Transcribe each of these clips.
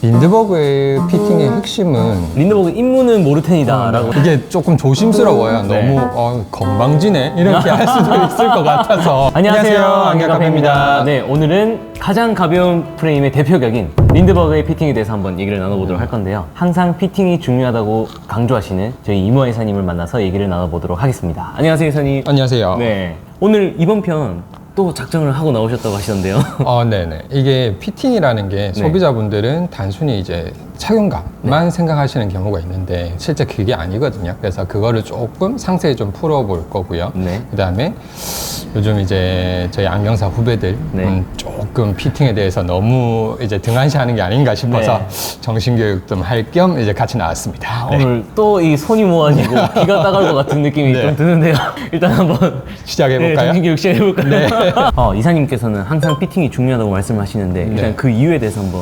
린드버그의 피팅의 핵심은 린드버그 입문은 모르텐이다 라고. 이게 조금 조심스러워요. 네. 너무 건방지네 이렇게 할 수도 있을 것 같아서. 안녕하세요, 안경카페입니다. 네, 오늘은 가장 가벼운 프레임의 대표격인 린드버그의 피팅에 대해서 한번 얘기를 나눠보도록 할 건데요. 항상 피팅이 중요하다고 강조하시는 저희 이모아 이사님을 만나서 얘기를 나눠보도록 하겠습니다. 안녕하세요, 이사님. 안녕하세요. 네, 오늘 이번 편 또 작정을 하고 나오셨다고 하시던데요. 네네. 이게 피팅이라는 게 소비자분들은 단순히 이제 착용감만 생각하시는 경우가 있는데 실제 그게 아니거든요. 그래서 그거를 조금 상세히 좀 풀어볼 거고요. 네. 그 다음에 요즘 이제 저희 안경사 후배들 조금 피팅에 대해서 너무 이제 등한시하는 게 아닌가 싶어서 정신교육 좀 할 겸 이제 같이 나왔습니다. 오늘 또 이 손이 모아지고 기가 따가울 것 같은 느낌이 좀 드는데요. 일단 한번 시작해볼까요? 정신교육 시작해볼까요? 이사님께서는 항상 피팅이 중요하다고 말씀하시는데 일단 그 이유에 대해서 한번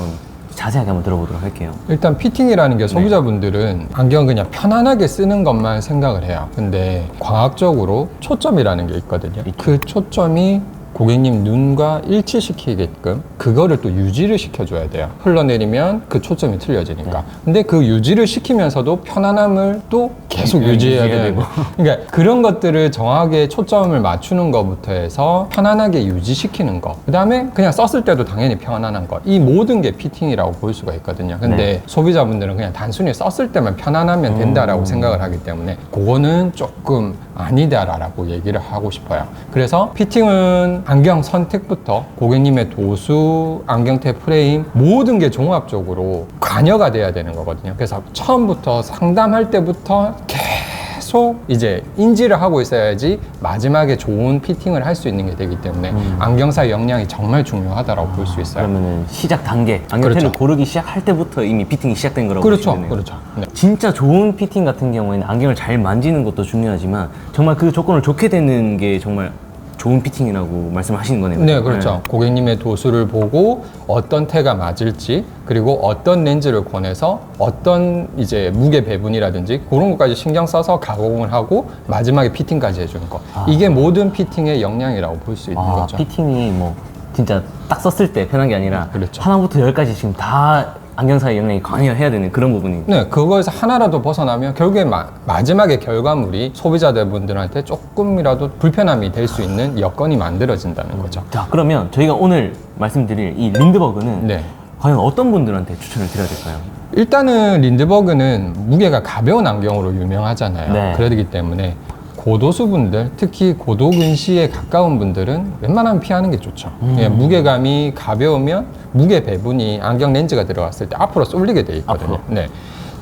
자세하게 한번 들어보도록 할게요. 일단 피팅이라는 게 소비자분들은 안경 그냥 편안하게 쓰는 것만 생각을 해요. 근데 과학적으로 초점이라는 게 있거든요. 그 초점이 고객님 눈과 일치시키게끔 그거를 또 유지를 시켜줘야 돼요. 흘러내리면 그 초점이 틀려지니까. 근데 그 유지를 시키면서도 편안함을 또 계속 유지해야 되고. 그러니까 그런 것들을 정확하게 초점을 맞추는 것부터 해서 편안하게 유지시키는 것. 그 다음에 그냥 썼을 때도 당연히 편안한 것. 이 모든 게 피팅이라고 볼 수가 있거든요. 근데 소비자분들은 그냥 단순히 썼을 때만 편안하면 된다라고 생각을 하기 때문에 그거는 조금 아니다라고 얘기를 하고 싶어요. 그래서 피팅은 안경 선택부터 고객님의 도수, 안경테 프레임 모든 게 종합적으로 관여가 돼야 되는 거거든요. 그래서 처음부터 상담할 때부터 계속 이제 인지를 하고 있어야지 마지막에 좋은 피팅을 할 수 있는 게 되기 때문에 안경사의 역량이 정말 중요하다고 볼 수 있어요. 그러면은 시작 단계, 안경테를 그렇죠. 고르기 시작할 때부터 이미 피팅이 시작된 거라고 그렇죠, 보시면 되네요. 그렇죠. 네. 진짜 좋은 피팅 같은 경우에는 안경을 잘 만지는 것도 중요하지만 정말 그 조건을 좋게 되는 게 정말 좋은 피팅이라고 말씀하시는 거네요. 네, 그렇죠. 고객님의 도수를 보고 어떤 테가 맞을지 그리고 어떤 렌즈를 권해서 어떤 이제 무게 배분이라든지 그런 것까지 신경 써서 가공을 하고 마지막에 피팅까지 해주는 거. 이게 모든 피팅의 역량이라고 볼 수 있는 거죠. 피팅이 뭐 진짜 딱 썼을 때 편한 게 아니라 그렇죠. 하나부터 열까지 지금 다 안경사의 역량이 관여해야 되는 그런 부분이. 네, 그거에서 하나라도 벗어나면 결국에 마지막에 결과물이 소비자분들한테 조금이라도 불편함이 될 수 있는 여건이 만들어진다는 거죠. 자, 그러면 저희가 오늘 말씀드릴 이 린드버그는 네. 과연 어떤 분들한테 추천을 드려야 될까요? 일단은 린드버그는 무게가 가벼운 안경으로 유명하잖아요. 네. 그렇기 때문에 고도수 분들, 특히 고도근시에 가까운 분들은 웬만하면 피하는 게 좋죠. 예, 무게감이 가벼우면 무게 배분이 안경 렌즈가 들어갔을 때 앞으로 쏠리게 돼 있거든요. 네.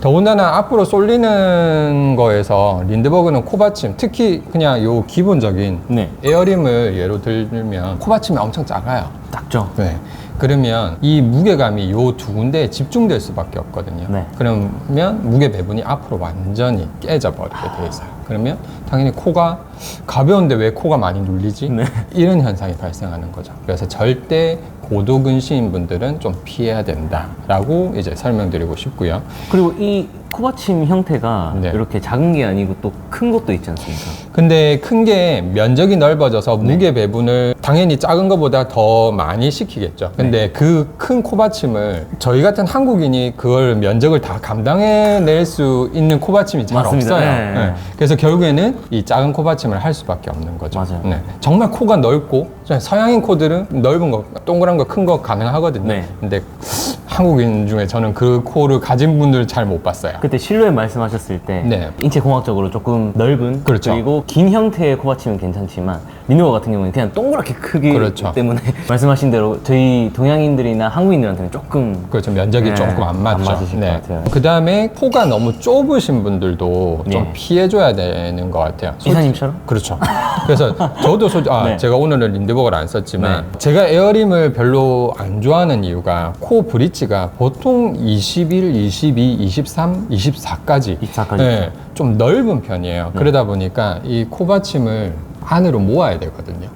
더군다나 앞으로 쏠리는 거에서 린드버그는 코받침, 특히 그냥 요 기본적인 에어림을 예로 들면 코받침이 엄청 작아요. 작죠? 네. 그러면 이 무게감이 요 두 군데에 집중될 수밖에 없거든요. 네. 그러면 무게 배분이 앞으로 완전히 깨져버리게 돼 있어요. 그러면 당연히 코가 가벼운데 왜 코가 많이 눌리지? 이런 현상이 발생하는 거죠. 그래서 절대 고도근시인 분들은 좀 피해야 된다라고 이제 설명드리고 싶고요. 그리고 이 코받침 형태가 이렇게 작은 게 아니고 또 큰 것도 있지 않습니까? 근데 큰 게 면적이 넓어져서 무게 배분을 당연히 작은 것보다 더 많이 시키겠죠. 근데 그 큰 코받침을 저희 같은 한국인이 그걸 면적을 다 감당해낼 수 있는 코받침이 잘 맞습니다. 없어요. 네. 네. 그래서 결국에는 이 작은 코받침을 할 수밖에 없는 거죠. 맞아요. 네. 정말 코가 넓고 서양인 코들은 넓은 거, 동그란 거, 큰 거 가능하거든요. 네. 근데 한국인 중에 저는 그 코를 가진 분들 잘 못 봤어요. 그때 실루엣 말씀하셨을 때 네. 인체 공학적으로 조금 넓은 그렇죠. 그리고 긴 형태의 코받침은 괜찮지만 린드버그 같은 경우는 그냥 동그랗게 크기 그렇죠. 때문에 말씀하신 대로 저희 동양인들이나 한국인들한테는 조금 그렇죠. 면적이 조금 안 맞죠. 맞으실 것 같아요. 그 다음에 코가 너무 좁으신 분들도 좀 피해줘야 되는 것 같아요. 이사님처럼? 그렇죠. 그래서 저도 제가 오늘은 린드버그를 안 썼지만 제가 에어림을 별로 안 좋아하는 이유가 코 브릿지가 보통 21, 22, 23, 24까지 24까지. 네, 좀 넓은 편이에요. 그러다 보니까 이 코받침을 안으로 모아야 되거든요.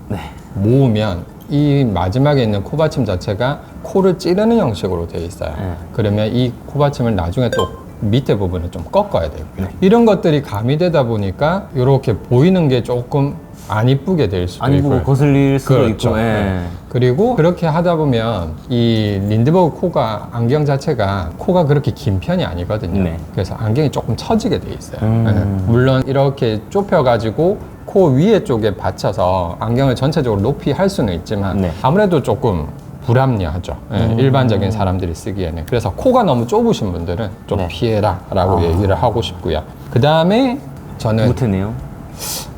모으면 이 마지막에 있는 코받침 자체가 코를 찌르는 형식으로 되어 있어요. 그러면 이 코받침을 나중에 또 밑에 부분을 좀 꺾어야 되고요. 이런 것들이 가미되다 보니까 이렇게 보이는 게 조금 안 이쁘게 될 수도 안 있고 입고 거슬릴 수도 그렇죠. 있고. 예. 네. 그리고 그렇게 하다 보면 이 린드버그 코가 안경 자체가 코가 그렇게 긴 편이 아니거든요. 네. 그래서 안경이 조금 처지게 돼 있어요. 네. 물론 이렇게 좁혀가지고 코 위에 쪽에 받쳐서 안경을 전체적으로 높이 할 수는 있지만 네. 아무래도 조금 불합리하죠. 네, 일반적인 사람들이 쓰기에는. 그래서 코가 너무 좁으신 분들은 좀 네. 피해라 라고 얘기를 하고 싶고요. 그 다음에 저는 무태네요.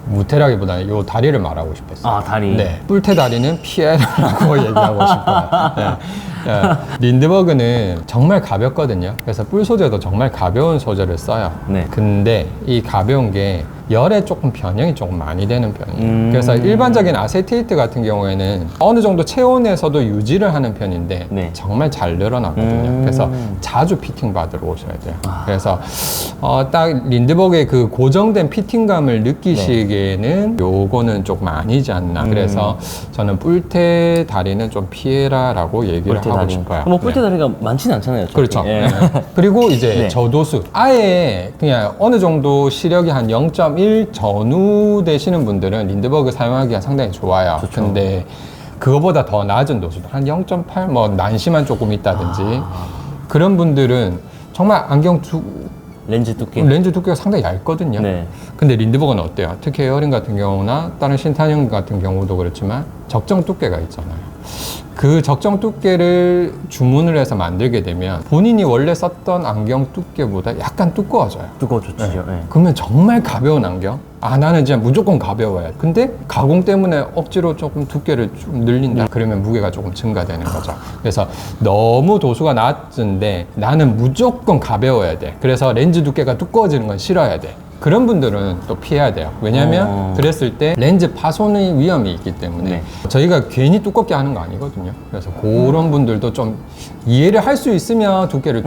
무태라기보다는 요 다리를 말하고 싶었어요. 아, 다리. 네. 뿔테 다리는 피해라고 얘기하고 싶어요. 네. 네. 린드버그는 정말 가볍거든요. 그래서 뿔 소재도 정말 가벼운 소재를 써요. 네. 근데 이 가벼운 게 열에 조금 변형이 조금 많이 되는 편이에요. 그래서 일반적인 아세테이트 같은 경우에는 어느 정도 체온에서도 유지를 하는 편인데 네. 정말 잘 늘어나거든요. 그래서 자주 피팅 받으러 오셔야 돼요. 그래서 딱 린드버그의 그 고정된 피팅감을 느끼시기에는 요거는 조금 아니지 않나. 그래서 저는 뿔테 다리는 좀 피해라라고 얘기를 하고 다리. 싶어요. 뭐 뿔테 네. 다리가 많지는 않잖아요. 어차피. 그렇죠. 예. 네. 그리고 이제 네. 저도수. 아예 그냥 어느 정도 시력이 한 0.1 전후 되시는 분들은 린드버그 사용하기가 상당히 좋아요. 좋죠. 근데 그거보다 더 낮은 도수, 한 0.8, 뭐 난시만 조금 있다든지 그런 분들은 정말 안경 렌즈 두께. 렌즈 두께가 상당히 얇거든요. 네. 근데 린드버그는 어때요? 특히 에어링 같은 경우나 다른 신탄형 같은 경우도 그렇지만 적정 두께가 있잖아요. 그 적정 두께를 주문을 해서 만들게 되면 본인이 원래 썼던 안경 두께보다 약간 두꺼워져요. 두꺼워졌죠. 네. 그러면 정말 가벼운 안경? 아, 나는 진짜 무조건 가벼워야 돼. 근데 가공 때문에 억지로 조금 두께를 좀 늘린다. 그러면 무게가 조금 증가되는 거죠. 그래서 너무 도수가 낮은데 나는 무조건 가벼워야 돼. 그래서 렌즈 두께가 두꺼워지는 건 싫어야 돼. 그런 분들은 또 피해야 돼요. 왜냐하면 그랬을 때 렌즈 파손의 위험이 있기 때문에 네. 저희가 괜히 두껍게 하는 거 아니거든요. 그래서 그런 분들도 좀 이해를 할 수 있으면 두께를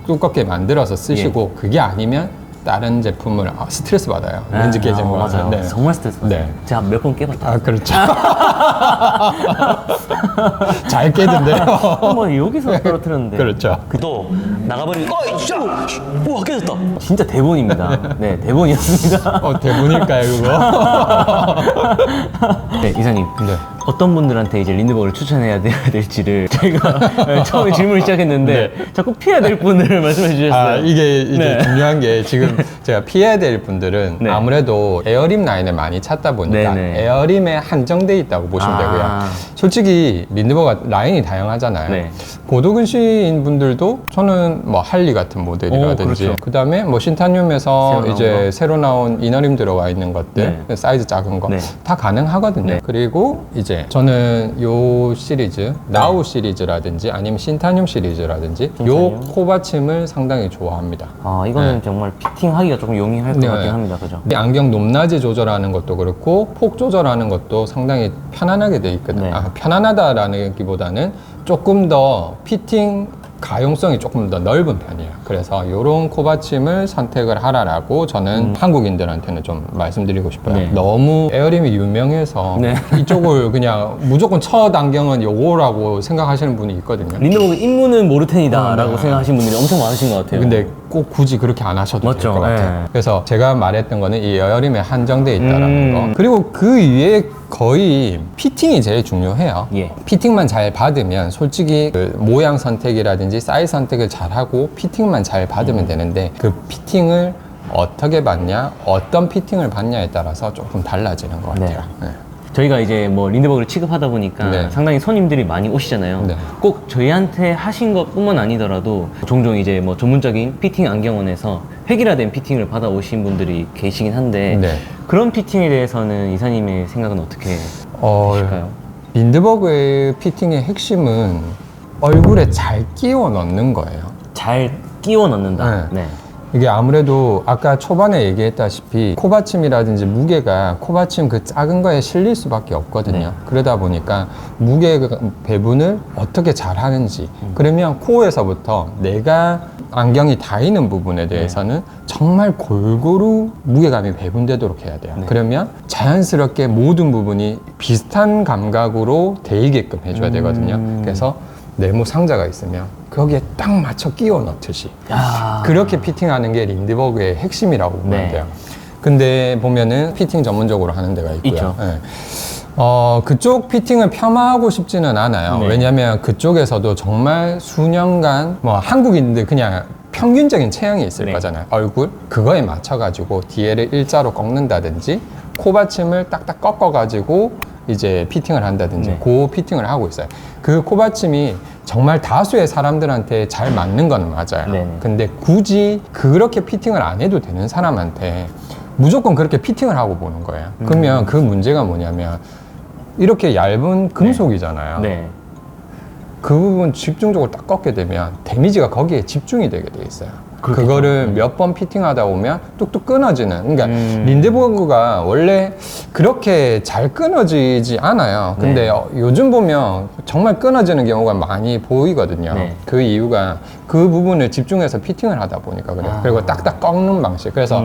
두껍게 만들어서 쓰시고 그게 아니면 다른 제품을 스트레스 받아요. 렌즈 깨지는 거. 맞아요. 네. 정말 스트레스 받아요. 네. 제가 몇 번 깨봤다. 아, 그렇죠. 잘 깨던데요. 한번 여기서 떨어뜨렸는데. 그렇죠. 또 나가버리고 우와 깨졌다. 진짜 대본입니다. 네, 대본이었습니다. 대본일까요, 그거? 네, 이사님. 네. 어떤 분들한테 이제 린드버그를 추천해야 될지를 저희가 처음에 질문을 시작했는데 자꾸 피해야 될 분을 말씀해 주셨어요. 아, 이게 네. 중요한 게 지금 제가 피해야 될 분들은 네. 아무래도 에어림 라인을 많이 찾다 보니까 네네. 에어림에 한정돼 있다고 보시면 되고요. 솔직히 린드버그가 라인이 다양하잖아요. 네. 고도근시인 분들도 저는 뭐 할리 같은 모델이라든지 그렇죠. 그다음에 뭐 신탄륨에서 새로 나온 이제 거? 새로 나온 이너림 들어가 있는 것들 네. 사이즈 작은 거 다 네. 가능하거든요. 네. 그리고 이제 저는 요 시리즈 나우 시리즈라든지 아니면 신탄륨 시리즈라든지 요 신탄륨? 코받침을 상당히 좋아합니다. 아, 이거는 네. 정말 피팅하기가 조금 용이할 것 네. 같긴 합니다. 그죠? 이 안경 높낮이 조절하는 것도 그렇고 폭 조절하는 것도 상당히 편안하게 돼 있거든요. 네. 편안하다라는 기보다는 조금 더 피팅 가용성이 조금 더 넓은 편이에요. 그래서 이런 코받침을 선택을 하라라고 저는 한국인들한테는 좀 말씀드리고 싶어요. 네. 너무 에어림이 유명해서 네. 이쪽을 그냥 무조건 첫 안경은 요거라고 생각하시는 분이 있거든요. 린드버그 입문은 모르텐이다라고 네. 생각하시는 분들이 엄청 많으신 것 같아요. 근데 꼭 굳이 그렇게 안 하셔도 될 맞죠. 것 같아요. 네. 그래서 제가 말했던 거는 이 에어림에 한정돼 있다라는 음. 거. 그리고 그 위에 거의 피팅이 제일 중요해요. 예. 피팅만 잘 받으면 솔직히 그 모양 선택이라든지 사이즈 선택을 잘하고 피팅만 잘 받으면 되는데 그 피팅을 어떻게 받냐, 어떤 피팅을 받냐에 따라서 조금 달라지는 것 같아요. 네. 저희가 이제 뭐 린드버그를 취급하다 보니까 네. 상당히 손님들이 많이 오시잖아요. 네. 꼭 저희한테 하신 것뿐만 아니더라도 종종 이제 뭐 전문적인 피팅 안경원에서 획일화된 피팅을 받아오신 분들이 계시긴 한데 네. 그런 피팅에 대해서는 이사님의 생각은 어떻게 하실까요? 린드버그의 피팅의 핵심은 얼굴에 잘 끼워 넣는 거예요. 잘 끼워 넣는다. 네. 이게 아무래도 아까 초반에 얘기했다시피 코받침이라든지 무게가 코받침 그 작은 거에 실릴 수밖에 없거든요. 네. 그러다 보니까 무게 배분을 어떻게 잘 하는지 그러면 코에서부터 내가 안경이 닿이는 부분에 대해서는 정말 골고루 무게감이 배분되도록 해야 돼요. 네. 그러면 자연스럽게 모든 부분이 비슷한 감각으로 데이게끔 해줘야 되거든요. 그래서 네모 상자가 있으면 거기에 딱 맞춰 끼워 넣듯이 야. 그렇게 피팅하는 게 린드버그의 핵심이라고 보면 네. 돼요. 근데 보면은 피팅 전문적으로 하는 데가 있고요. 있죠. 네. 그쪽 피팅을 폄하하고 싶지는 않아요. 네. 왜냐면 그쪽에서도 정말 수년간 뭐 한국인들 그냥 평균적인 체형이 있을 네. 거잖아요. 얼굴 그거에 맞춰가지고 뒤에를 일자로 꺾는다든지 코받침을 딱딱 꺾어가지고 이제 피팅을 한다든지 네. 그 피팅을 하고 있어요. 그 코받침이 정말 다수의 사람들한테 잘 맞는 건 맞아요. 네. 근데 굳이 그렇게 피팅을 안 해도 되는 사람한테 무조건 그렇게 피팅을 하고 보는 거예요. 그러면 그 문제가 뭐냐면 이렇게 얇은 금속이잖아요. 네. 그 부분 집중적으로 딱 꺾게 되면 데미지가 거기에 집중이 되게 돼 있어요. 그렇겠죠. 그거를 몇 번 피팅하다 보면 뚝뚝 끊어지는. 그러니까 린드버그가 원래 그렇게 잘 끊어지지 않아요. 근데 네. 요즘 보면 정말 끊어지는 경우가 많이 보이거든요. 네. 그 이유가 그 부분을 집중해서 피팅을 하다 보니까 그래요. 그리고 딱딱 꺾는 방식. 그래서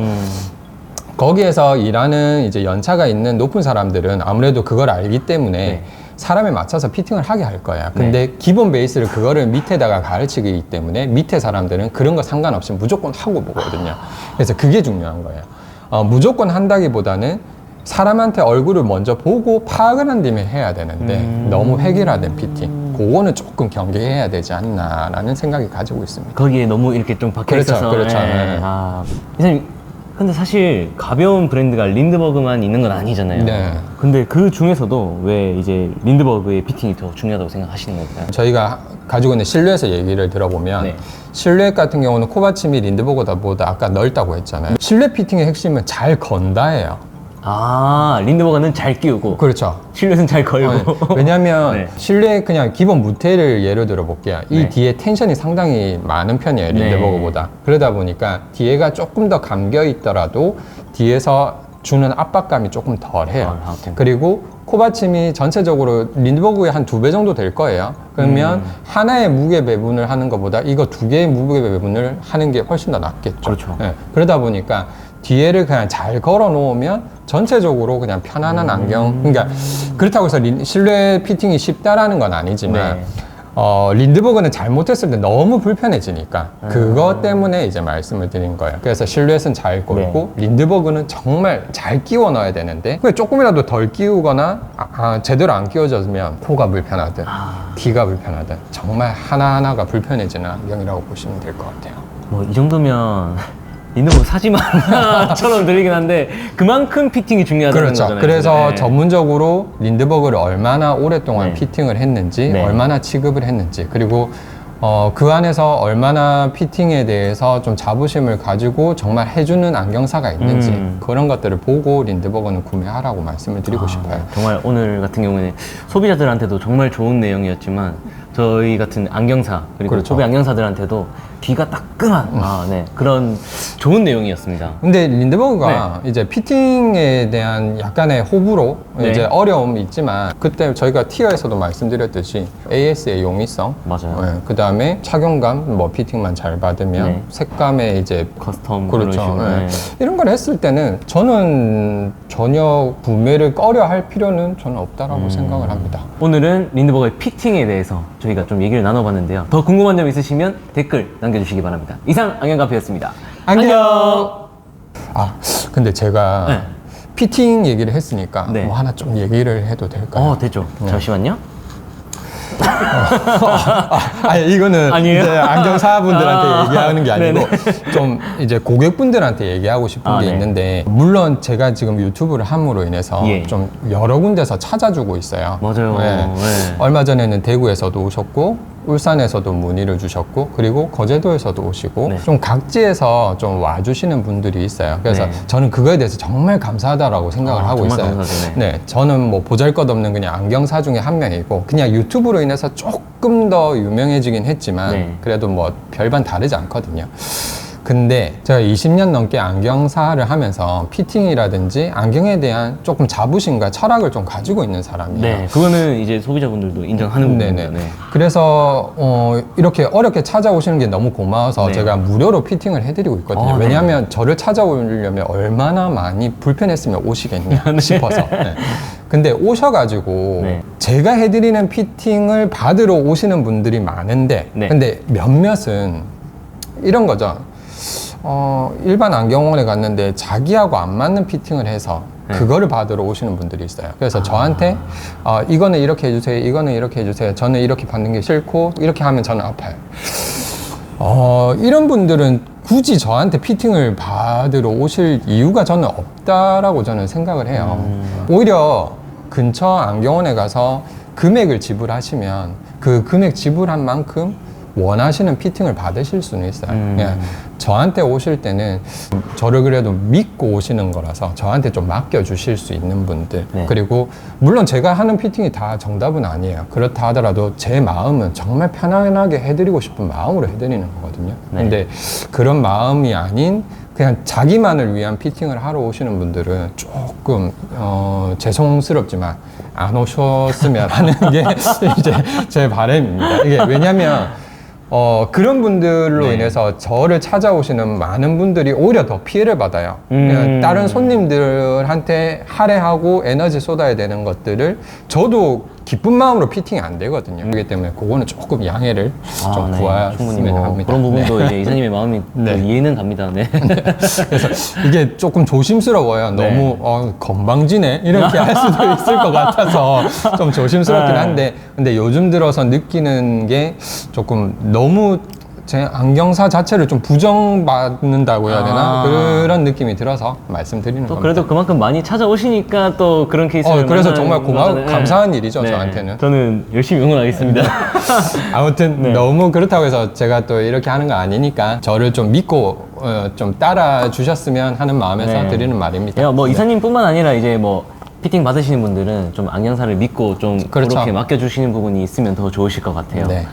거기에서 일하는 이제 연차가 있는 높은 사람들은 아무래도 그걸 알기 때문에 네. 사람에 맞춰서 피팅을 하게 할 거야. 근데 기본 베이스를 그거를 밑에다가 가르치기 때문에 밑에 사람들은 그런 거 상관없이 무조건 하고 보거든요. 그래서 그게 중요한 거예요. 무조건 한다기보다는 사람한테 얼굴을 먼저 보고 파악을 한 뒤에 해야 되는데 너무 획일화된 피팅. 그거는 조금 경계해야 되지 않나라는 생각이 가지고 있습니다. 거기에 너무 이렇게 좀 박혀 그렇죠, 있어서. 그렇죠. 예. 네. 아, 이사님, 근데 사실 가벼운 브랜드가 린드버그만 있는 건 아니잖아요. 네. 근데 그 중에서도 왜 이제 린드버그의 피팅이 더 중요하다고 생각하시는 걸까요? 저희가 가지고 있는 실루엣의 얘기를 들어보면 네. 실루엣 같은 경우는 코받침이 린드버그보다 아까 넓다고 했잖아요. 실루엣 피팅의 핵심은 잘 건다예요. 아, 린드버그는 잘 끼우고 그렇죠. 실루엣은 잘 걸고. 왜냐면 네. 실루엣 그냥 기본 무테를 예로 들어 볼게요. 이 네. 뒤에 텐션이 상당히 많은 편이에요. 린드버그보다. 그러다 보니까 뒤에가 조금 더 감겨 있더라도 뒤에서 주는 압박감이 조금 덜해요. 덜하고. 그리고 코받침이 전체적으로 린드버그의 한 2배 정도 될 거예요. 그러면 하나의 무게 배분을 하는 것보다 이거 2개의 무게 배분을 하는 게 훨씬 더 낫겠죠. 그렇죠. 예, 그러다 보니까 뒤에를 그냥 잘 걸어 놓으면 전체적으로 그냥 편안한 안경. 그러니까 그렇다고 해서 실루엣 피팅이 쉽다라는 건 아니지만 네. 린드버그는 잘못했을 때 너무 불편해지니까 그것 때문에 이제 말씀을 드린 거예요. 그래서 실루엣은 잘 걸고 린드버그는 정말 잘 끼워 넣어야 되는데 그게 조금이라도 덜 끼우거나 제대로 안 끼워졌으면 코가 불편하든 귀가 불편하든 정말 하나하나가 불편해지는 안경이라고 보시면 될 것 같아요. 뭐 이 정도면 린드버그 사지 마처럼 들리긴 한데 그만큼 피팅이 중요하다는 그렇죠. 거잖아요. 그래서 네. 전문적으로 린드버그를 얼마나 오랫동안 네. 피팅을 했는지, 네. 얼마나 취급을 했는지, 그리고 그 안에서 얼마나 피팅에 대해서 좀 자부심을 가지고 정말 해주는 안경사가 있는지 그런 것들을 보고 린드버그는 구매하라고 말씀을 드리고 싶어요. 정말 오늘 같은 경우에는 소비자들한테도 정말 좋은 내용이었지만 저희 같은 안경사 그리고 그렇죠. 소비 안경사들한테도 귀가 따끔한 그런 좋은 내용이었습니다. 근데 린드버그가 이제 피팅에 대한 약간의 호불호, 네. 이제 어려움이 있지만 그때 저희가 티어에서도 말씀드렸듯이 AS의 용이성, 맞아요. 그 다음에 착용감, 뭐 피팅만 잘 받으면 네. 색감의 이제 커스텀 그렇죠. 그런 식으로. 네. 네. 이런 걸 했을 때는 저는 전혀 구매를 꺼려 할 필요는 저는 없다라고 생각을 합니다. 오늘은 린드버그의 피팅에 대해서 저희가 좀 얘기를 나눠봤는데요. 더 궁금한 점 있으시면 댓글 남겨주시기 바랍니다. 이상 안경카페였습니다. 안녕! 근데 제가 네. 피팅 얘기를 했으니까 네. 뭐 하나 좀 얘기를 해도 될까요? 됐죠. 잠시만요. 아니 이거는 아니에요? 이제 안경사분들한테 얘기하는 게 아니고 네네. 좀 이제 고객분들한테 얘기하고 싶은 게 네. 있는데 물론 제가 지금 유튜브를 함으로 인해서 예. 좀 여러 군데서 찾아주고 있어요. 맞아요. 네. 얼마 전에는 대구에서도 오셨고 울산에서도 문의를 주셨고 그리고 거제도에서도 오시고 네. 좀 각지에서 좀 와주시는 분들이 있어요. 그래서 네. 저는 그거에 대해서 정말 감사하다라고 생각을 하고 정말 있어요. 감사하죠. 네, 저는 뭐 보잘것없는 그냥 안경사 중에 한 명이고 그냥 유튜브로 인해서 조금 더 유명해지긴 했지만 네. 그래도 뭐 별반 다르지 않거든요. 근데 제가 20년 넘게 안경사를 하면서 피팅이라든지 안경에 대한 조금 자부심과 철학을 좀 가지고 있는 사람이에요. 네, 그거는 이제 소비자분들도 인정하는 부분입니다. 네네. 네. 그래서 이렇게 어렵게 찾아오시는 게 너무 고마워서 네. 제가 무료로 피팅을 해드리고 있거든요. 네. 왜냐하면 저를 찾아오려면 얼마나 많이 불편했으면 오시겠냐 싶어서. 네. 근데 오셔가지고 네. 제가 해드리는 피팅을 받으러 오시는 분들이 많은데 네. 근데 몇몇은 이런 거죠. 일반 안경원에 갔는데 자기하고 안 맞는 피팅을 해서 그거를 받으러 오시는 분들이 있어요. 그래서 저한테 이거는 이렇게 해주세요, 이거는 이렇게 해주세요, 저는 이렇게 받는 게 싫고 이렇게 하면 저는 아파요. 이런 분들은 굳이 저한테 피팅을 받으러 오실 이유가 저는 없다라고 저는 생각을 해요. 오히려 근처 안경원에 가서 금액을 지불하시면 그 금액 지불한 만큼 원하시는 피팅을 받으실 수는 있어요. 그냥 저한테 오실 때는 저를 그래도 믿고 오시는 거라서 저한테 좀 맡겨주실 수 있는 분들. 네. 그리고 물론 제가 하는 피팅이 다 정답은 아니에요. 그렇다 하더라도 제 마음은 정말 편안하게 해드리고 싶은 마음으로 해드리는 거거든요. 네. 근데 그런 마음이 아닌 그냥 자기만을 위한 피팅을 하러 오시는 분들은 조금 죄송스럽지만 안 오셨으면 하는 게 이제 제 바람입니다. 이게 왜냐면 그런 분들로 네. 인해서 저를 찾아오시는 많은 분들이 오히려 더 피해를 받아요. 그냥 다른 손님들한테 할애하고 에너지 쏟아야 되는 것들을 저도 기쁜 마음으로 피팅이 안 되거든요. 그렇기 때문에 그거는 조금 양해를 좀 네. 구하시면 충분히 뭐 합니다. 그런 부분도 네. 이제 이사님의 마음이 네. 또 이해는 갑니다. 네. 그래서 이게 조금 조심스러워요. 네. 너무 건방지네 이렇게 할 수도 있을 것 같아서 좀 조심스럽긴 한데, 근데 요즘 들어서 느끼는 게 조금 너무 제 안경사 자체를 좀 부정받는다고 해야 되나 그런 느낌이 들어서 말씀드리는 또 겁니다. 그래도 그만큼 많이 찾아오시니까 또 그런 케이스를 그래서 만나는 정말 거잖아요. 감사한 일이죠, 네. 저한테는. 저는 열심히 응원하겠습니다. 아무튼 네. 너무 그렇다고 해서 제가 또 이렇게 하는 거 아니니까 저를 좀 믿고 좀 따라 주셨으면 하는 마음에서 네. 드리는 말입니다. 야, 뭐 네. 이사님뿐만 아니라 이제 뭐 피팅 받으시는 분들은 좀 안경사를 믿고 좀 그렇죠. 그렇게 맡겨주시는 부분이 있으면 더 좋으실 것 같아요. 네.